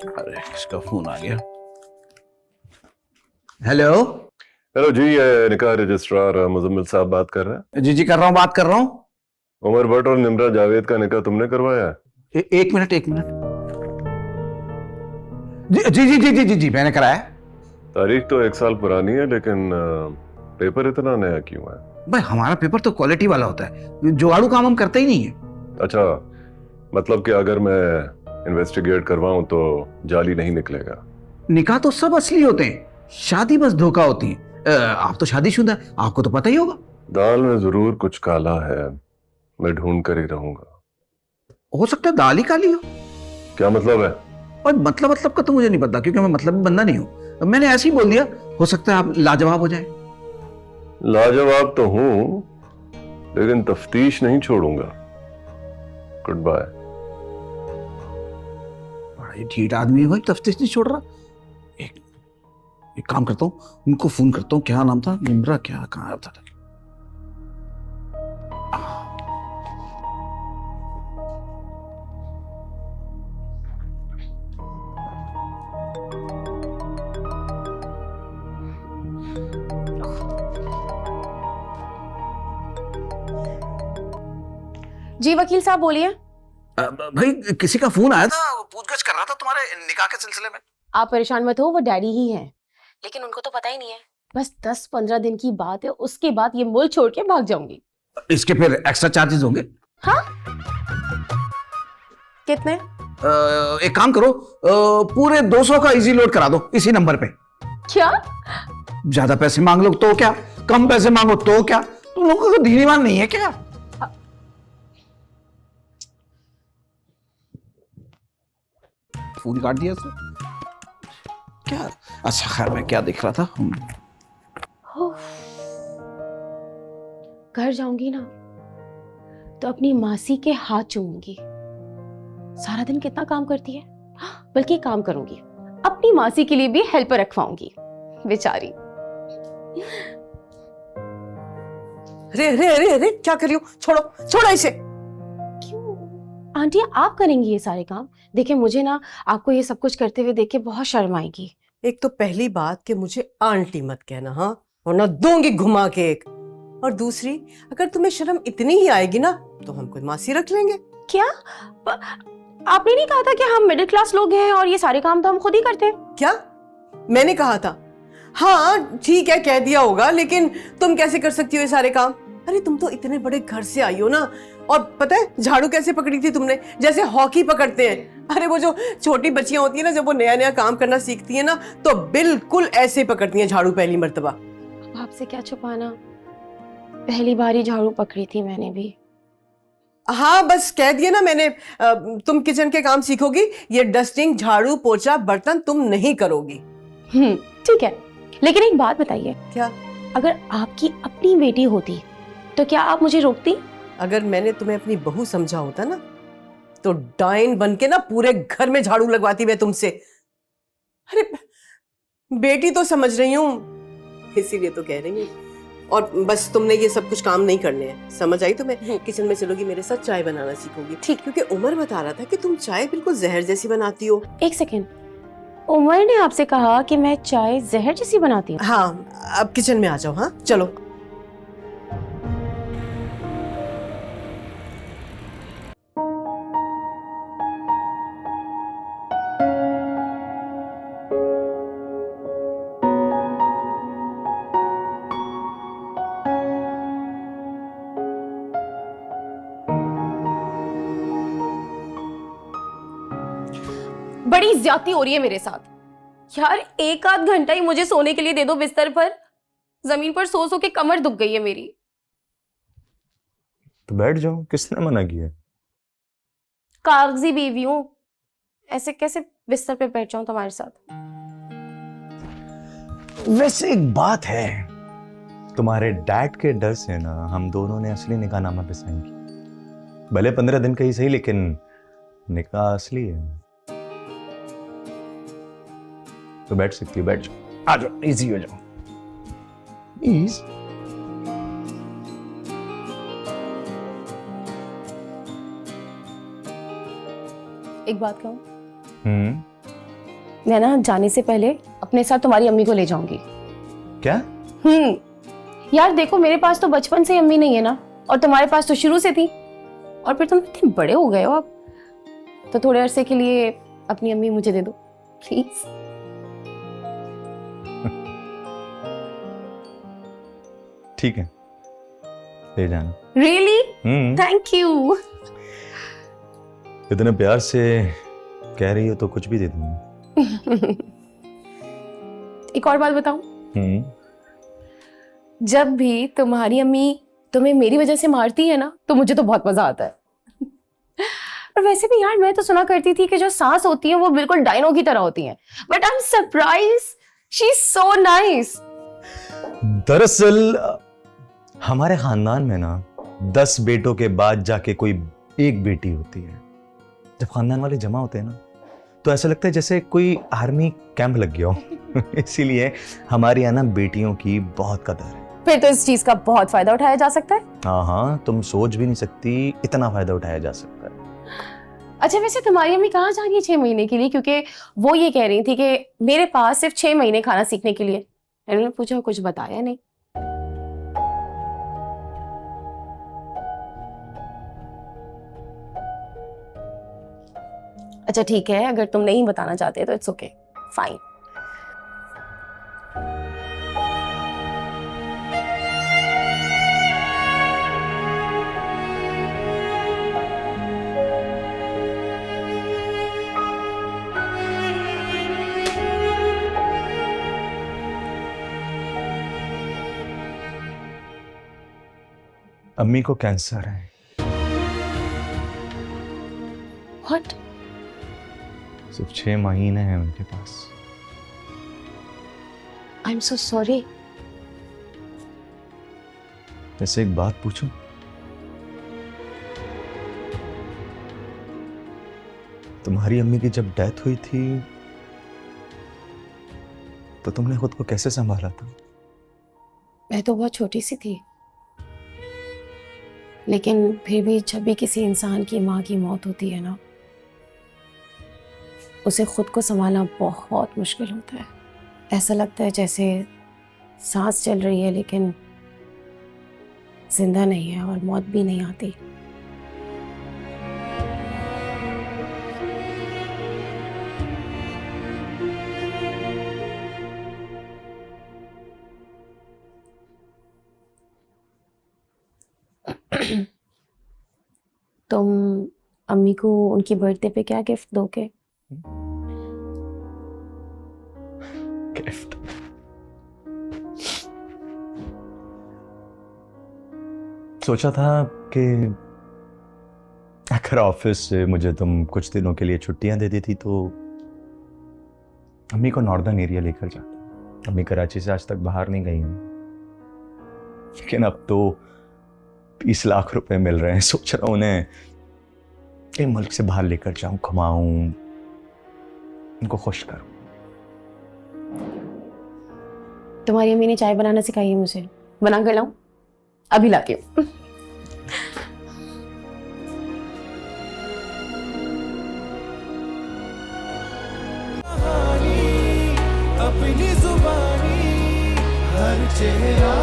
अरे किसका फोन आ गया? हेलो। हेलो जी, ये निकाह रजिस्ट्रार मुजम्मिल साहब बात कर रहे हैं। जी कर रहा हूँ, बात कर रहा हूँ। उमर भट्ट और निम्रा जावेद का निकाह तुमने करवाया है? एक मिनट एक मिनट। जी जी जी जी जी जी, जी मैंने कराया। तारीख तो 1 साल पुरानी है, लेकिन पेपर इतना नया क्यों है? भाई हमारा पेपर तो क्वालिटी वाला होता है, जुगाड़ू काम हम करते ही नहीं है। अच्छा, मतलब कि अगर मैं इन्वेस्टिगेट करवाऊं तो जाली नहीं निकलेगा? निकाह तो सब असली होते हैं, शादी बस धोखा होती है। आप तो शादीशुदा हैं, आपको तो पता ही होगा। दाल में जरूर कुछ काला है, मैं ढूंढ कर ही रहूंगा। हो सकता है दाल ही काली हो। क्या मतलब है? और मतलब का तो मुझे नहीं पता, क्योंकि मैं मतलब बंदा नहीं हूं। मैंने ऐसे ही बोल दिया, हो सकता है आप लाजवाब हो जाए। लाजवाब तो हूं, लेकिन तफ्तीश नहीं छोड़ूंगा। Good bye. बड़ा ही ढीठ आदमी है भाई, तफ्तीश नहीं छोड़ रहा। एक एक काम करता हूँ, उनको फोन करता हूँ। क्या नाम था? निम्रा? क्या कहाँ था? जी वकील साहब बोलिए। भाई किसी का फोन आया था, पूछगछ कर रहा था तुम्हारे निकाह के सिलसिले में। आप परेशान मत हो, वो डैडी ही हैं, लेकिन उनको तो पता ही नहीं है। बस 10-15 दिन की बात है, उसके बाद ये मुल्क छोड़ के भाग जाऊंगी। इसके फिर एक्स्ट्रा चार्जेस होंगे। हाँ? कितने? एक काम करो, पूरे 200 का इजी लोड करा दो इसी नंबर पे। क्या? ज्यादा पैसे मांग लो तो क्या, कम पैसे मांगो तो क्या? तुम लोगों को दीनीवान नहीं है क्या? फोन काट दिया सर। क्या? अच्छा खैर, मैं क्या देख रहा था। घर जाऊंगी ना तो अपनी मासी के हाथ चूमूंगी। सारा दिन कितना काम करती है, बल्कि काम करूंगी, अपनी मासी के लिए भी हेल्पर रखवाऊंगी, बेचारी। अरे अरे अरे अरे, क्या कर रही हो? छोड़ो छोड़ो इसे। क्यों आंटी, आप करेंगी ये सारे काम? देखिए मुझे ना आपको ये सब कुछ करते हुए देख के बहुत शर्म आएगी। एक तो पहली बात कि मुझे आंटी मत कहना, हाँ, वरना दूंगी घुमा के एक। और दूसरी, अगर तुम्हें शर्म इतनी ही आएगी ना तो हम कोई मासी रख लेंगे। क्या? आपने नहीं कहा था कि हम मिडिल क्लास लोग हैं और ये सारे काम तो हम खुद ही करते हैं? क्या मैंने कहा था? हाँ ठीक है, कह दिया होगा, लेकिन तुम कैसे कर सकती हो ये सारे काम? अरे तुम तो इतने बड़े घर से आई हो ना, और पता है झाड़ू कैसे पकड़ी थी तुमने? जैसे हॉकी पकड़ते हैं। अरे वो जो छोटी बच्चियां होती है ना, जब वो नया नया काम करना सीखती है ना, तो बिल्कुल ऐसे पकड़ती हैं झाड़ू पहली मर्तबा। आपसे क्या छुपाना, पहली बार ही झाड़ू पकड़ी थी मैंने भी। हाँ बस कह दिया ना मैंने। तुम किचन के काम सीखोगी, ये डस्टिंग, झाड़ू पोछा, बर्तन तुम नहीं करोगी। ठीक है, लेकिन एक बात बताइए, क्या? अगर आपकी अपनी बेटी होती तो क्या आप मुझे रोकती? अगर मैंने तुम्हें अपनी बहू समझा होता ना, तो डाइन बन के ना पूरे घर में झाड़ू लगवाती मैं तुमसे। अरे बेटी तो समझ रही हूँ, इसीलिए तो कह रही हूँ। और बस तुमने ये सब कुछ काम नहीं करने हैं, समझ आई तुम्हें? किचन में चलोगी, मेरे साथ चाय बनाना सीखोगी। ठीक। क्योंकि उमर बता रहा था कि तुम चाय बिल्कुल जहर जैसी बनाती हो। एक सेकेंड, उमर ने आपसे कहा कि मैं चाय जहर जैसी बनाती हूँ? हाँ, अब किचन में आ जाओ। हाँ चलो। बड़ी ज्यादती हो रही है मेरे साथ यार। एक आध घंटा ही मुझे सोने के लिए दे दो बिस्तर पर, जमीन पर सो सो के कमर दुख गई है मेरी। तो बैठ जाओ, किसने मना किया? कागजी बीवी हूं, ऐसे कैसे बिस्तर पे बैठ जाऊं तुम्हारे साथ? वैसे एक बात है, तुम्हारे डैड के डर से ना हम दोनों ने असली निकाहनामा पे साइन किया। भले 15 दिन का ही सही, लेकिन निकाह असली है। तो बैठ सकती हो, बैठ जाओ। आ जाओ, इजी हो जाओ प्लीज। एक बात कहूं, मैं ना जाने से पहले अपने साथ तुम्हारी अम्मी को ले जाऊंगी। क्या? यार देखो, मेरे पास तो बचपन से अम्मी नहीं है ना, और तुम्हारे पास तो शुरू से थी, और फिर तुम इतने बड़े हो गए हो अब, तो थोड़े अरसे के लिए अपनी अम्मी मुझे दे दो प्लीज। ठीक है, ले जाना। रियली? Thank you. इतने प्यार से कह रही हो तो कुछ भी दे दूंगा। एक और बात बताऊं? जब भी तुम्हारी अम्मी तुम्हें मेरी वजह से मारती है ना, तो मुझे तो बहुत मजा आता है। और वैसे भी यार, मैं तो सुना करती थी कि जो सास होती है वो बिल्कुल डायनो की तरह होती हैं, but I am surprise, she is so nice. दरअसल हमारे खानदान में ना 10 बेटों के बाद जाके कोई एक बेटी होती है। जब खानदान वाले जमा होते हैं ना, तो ऐसा लगता है जैसे कोई आर्मी कैंप लग गया हो। इसीलिए हमारे यहाँ ना बेटियों की बहुत कदर है। फिर तो इस चीज का बहुत फायदा उठाया जा सकता है। हाँ, तुम सोच भी नहीं सकती इतना फायदा उठाया जा सकता है। अच्छा, वैसे तुम्हारी अम्मी कहाँ जा रही है 6 महीने के लिए? क्योंकि वो ये कह रही थी कि मेरे पास सिर्फ 6 महीने खाना सीखने के लिए। मैंने पूछा, कुछ बताया नहीं। अच्छा ठीक है, अगर तुम नहीं बताना चाहते तो इट्स ओके, फाइन। अम्मी को कैंसर है। व्हाट? सिर्फ 6 महीने हैं उनके पास। I am so sorry. वैसे एक बात पूछूं? तुम्हारी अम्मी की जब डेथ हुई थी तो तुमने खुद को कैसे संभाला था? मैं तो बहुत छोटी सी थी, लेकिन फिर भी जब भी किसी इंसान की माँ की मौत होती है ना, उसे खुद को संभालना बहुत मुश्किल होता है। ऐसा लगता है जैसे सांस चल रही है लेकिन जिंदा नहीं है, और मौत भी नहीं आती। तुम अम्मी को उनकी बर्थडे पे क्या गिफ्ट दोगे? गिफ्ट? सोचा था कि अगर ऑफिस से मुझे तुम कुछ दिनों के लिए छुट्टियां दे देती तो अम्मी को नॉर्दर्न एरिया लेकर जाता। अम्मी कराची से आज तक बाहर नहीं गई हैं, लेकिन अब तो 20 लाख रुपए मिल रहे हैं। सोच रहा हूं उन्हें एक मुल्क से बाहर लेकर जाऊं, घुमाऊं, उनको खुश करूं। तुम्हारी अम्मी ने चाय बनाना सिखाई है मुझे, बना कर लाऊं? अभी लाती हूँ। अपनी जुबानी हर चेहरा